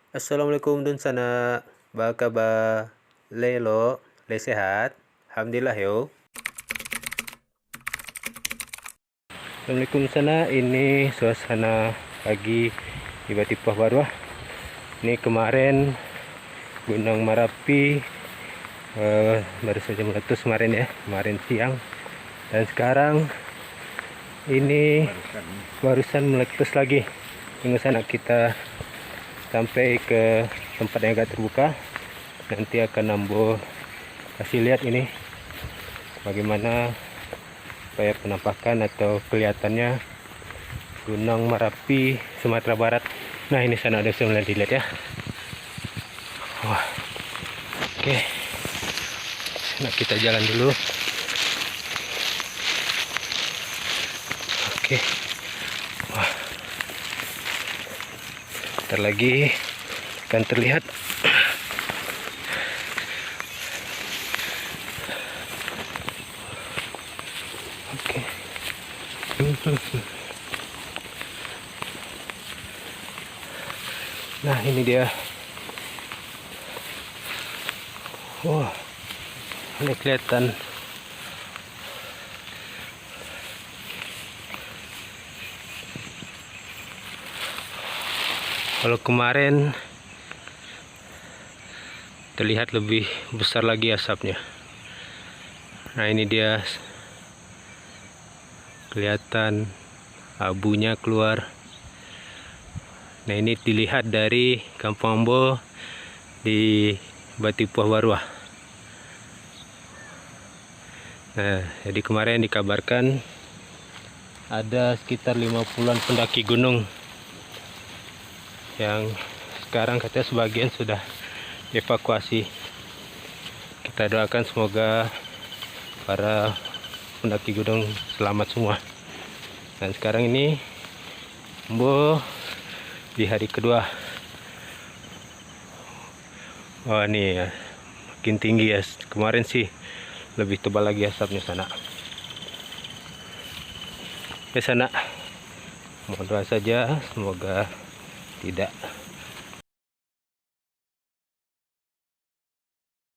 Assalamualaikum dun sana. Ba kabar? Lelo, le sehat? Alhamdulillah yo. Assalamualaikum sana. Ini suasana pagi di Batipah Baru. Ini kemarin Gunung Merapi baru saja meletus kemarin ya, kemarin siang. Dan sekarang ini barusan meletus lagi. Tunggu sana kita sampai ke tempat yang agak terbuka, nanti akan Nambo kasih lihat ini bagaimana supaya penampakan atau kelihatannya Gunung Merapi Sumatera Barat. Nah ini sana ada mulai dilihat ya. Wah, oke. Nah kita jalan dulu. Oke. Wah, ntar lagi akan terlihat. Oke. Nah ini dia. Wah, ini kelihatan kalau kemarin terlihat lebih besar lagi asapnya. Nah ini dia, kelihatan abunya keluar. Nah ini dilihat dari Kampung Ambo di Batipah Baru. Nah jadi kemarin dikabarkan ada sekitar 50-an pendaki gunung yang sekarang katanya sebagian sudah evakuasi. Kita doakan semoga para pendaki gunung selamat semua. Dan sekarang ini Ambo di hari kedua. Wah ini ya, makin tinggi ya. Kemarin sih lebih tebal lagi asapnya sana. Ke sana. Mohon doa saja semoga tidak